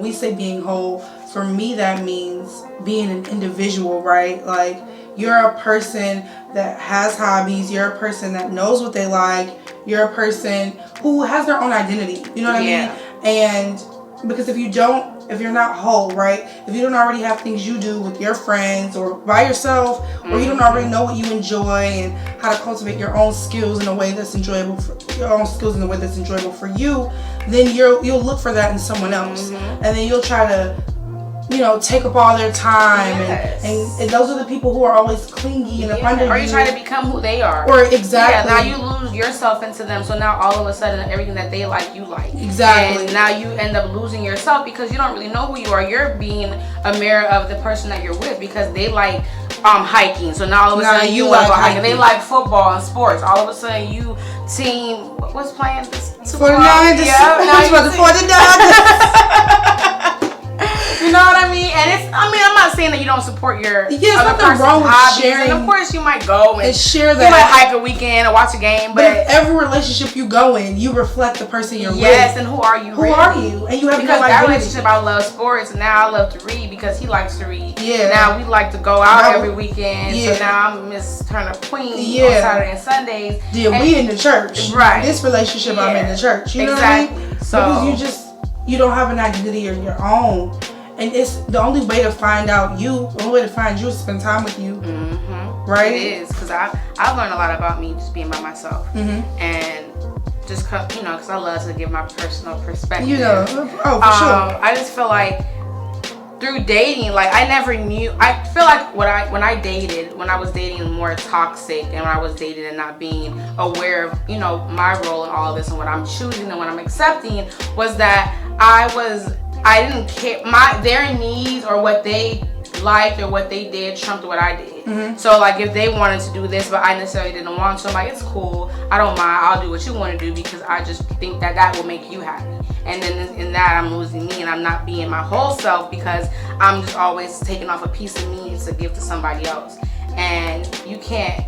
We say being whole, for me that means being an individual, right? Like, you're a person that has hobbies, you're a person that knows what they like, you're a person who has their own identity, you know what I mean? And because if you're not whole, right? If you don't already have things you do with your friends or by yourself, or you don't already know what you enjoy and how to cultivate your own skills in a way that's enjoyable for you, then you'll look for that in someone else, and then you'll try to, take up all their time, and those are the people who are always clingy and up under you. Or you try to become who they are. Or exactly. Yeah, now you lose yourself into them, so now all of a sudden everything that they like, you like. Exactly. And now you end up losing yourself because you don't really know who you are. You're being a mirror of the person that you're with because they like hiking, so now all of a sudden you love hiking. They like football and sports. All of a sudden you team, what's playing? 49ers. Now you the 49ers. You know what I mean? And I'm not saying that you don't support your other person's wrong with hobbies. sharing. And of course you might go and share that. You might hike a weekend or watch a game. But every relationship you go in, you reflect the person you're with. Yes, and who are you really? Who are you? And you have because no that identity. relationship, I love sports, and now I love to read because he likes to read. Yeah. Now we like to go out every weekend. Yeah. So now I'm Miss Turner Queen on Saturday and Sundays. Yeah, and we in the church. Right. This relationship, I'm in the church. You know what I mean? So because you don't have an identity of your own. And it's the only way to find out the only way to find you is to spend time with you. Right? It is, because I've learned a lot about me just being by myself. And just, because I love to give my personal perspective. For sure. I just feel like through dating, like I never knew, I feel like when I was dating more toxic and when I was dating and not being aware of, my role in all of this and what I'm choosing and what I'm accepting was that I didn't care. Their needs or what they liked or what they did trumped what I did. So like if they wanted to do this but I necessarily didn't want to, I'm like, it's cool, I don't mind, I'll do what you want to do because I just think that will make you happy. And then in that I'm losing me and I'm not being my whole self because I'm just always taking off a piece of me to give to somebody else. And you can't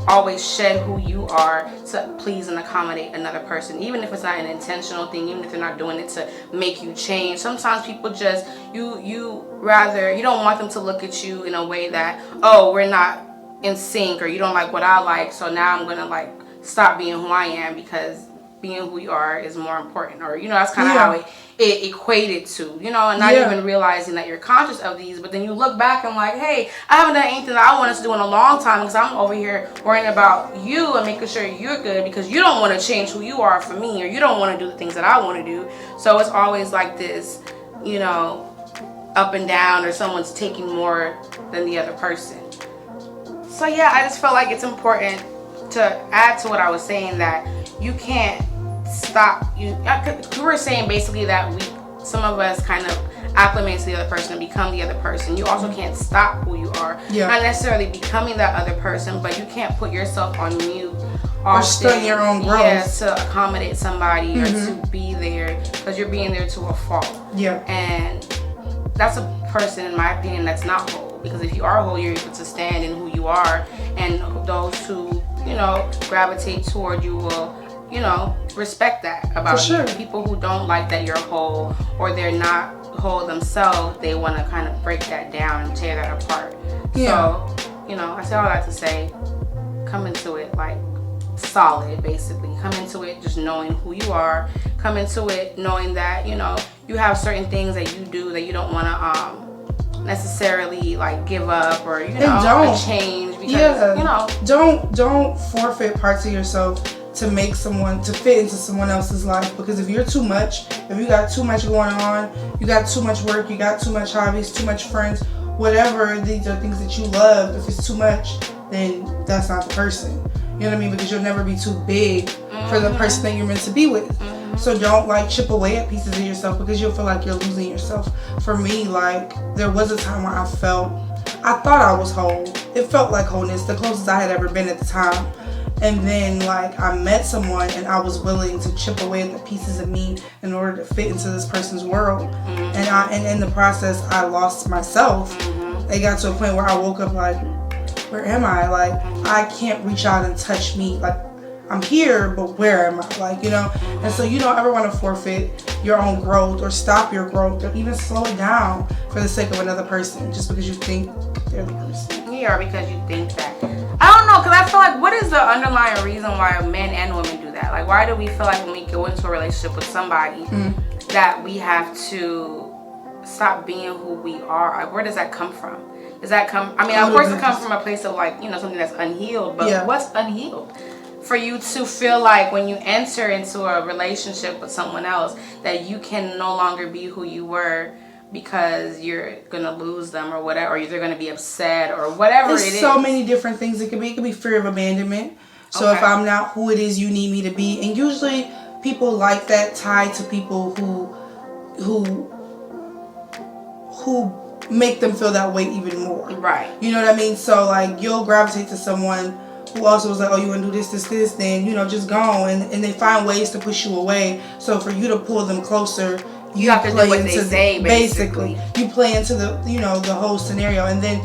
always shed who you are to please and accommodate another person, even if it's not an intentional thing, even if they're not doing it to make you change. Sometimes people just you don't want them to look at you in a way that, oh, we're not in sync, or you don't like what I like, so now I'm gonna like stop being who I am because being who you are is more important, or that's kind of how it equated to, and not even realizing that you're conscious of these, but then you look back and like, hey, I haven't done anything that I wanted to do in a long time because I'm over here worrying about you and making sure you're good because you don't want to change who you are for me, or you don't want to do the things that I want to do. So it's always like this, up and down, or someone's taking more than the other person. So yeah, I just felt like it's important to add to what I was saying, that you can't stop. We were saying basically that some of us kind of acclimate to the other person and become the other person. You also can't stop who you are. Not necessarily becoming that other person, but you can't put yourself on mute or stunt your own growth. Yeah, to accommodate somebody or to be there because you're being there to a fault. Yeah. And that's a person, in my opinion, that's not whole. Because if you are whole, you're able to stand in who you are, and those who gravitate toward you will respect that about you. People who don't like that you're whole or they're not whole themselves, they want to kind of break that down and tear that apart. So I say all that to say, come into it like solid, basically. Come into it just knowing who you are. Come into it knowing that you have certain things that you do that you don't want to necessarily like give up or change because don't forfeit parts of yourself to fit into someone else's life. Because if you're too much, if you got too much going on, you got too much work, you got too much hobbies, too much friends, whatever, these are things that you love, if it's too much, then that's not the person. You know what I mean? Because you'll never be too big for the person that you're meant to be with. So don't like chip away at pieces of yourself because you'll feel like you're losing yourself. For me, like there was a time where I thought I was whole. It felt like wholeness, the closest I had ever been at the time. And then like I met someone and I was willing to chip away at the pieces of me in order to fit into this person's world. And in the process I lost myself. It got to a point where I woke up like, where am I? Like I can't reach out and touch me. Like I'm here, but where am I? Like, you know? And so you don't ever want to forfeit your own growth or stop your growth or even slow it down for the sake of another person just because you think they're the person. Yeah, or because you think that. I don't know, because I feel like what is the underlying reason why men and women do that? Like, why do we feel like when we go into a relationship with somebody that we have to stop being who we are? Like, where does that come from? Does that come, I mean, of course it comes from a place of like, you know, something that's unhealed, but what's unhealed? For you to feel like when you enter into a relationship with someone else that you can no longer be who you were because you're gonna lose them or whatever, or they're gonna be upset or whatever. There's so many different things it could be. It could be fear of abandonment. So if I'm not who it is you need me to be, and usually people like that tied to people who make them feel that way even more. Right. You know what I mean? So like you'll gravitate to someone who also was like, oh, you want to do this, then, you know, just go. And they find ways to push you away. So for you to pull them closer, you have to do what they say, basically. You play into the, you know, the whole scenario. And then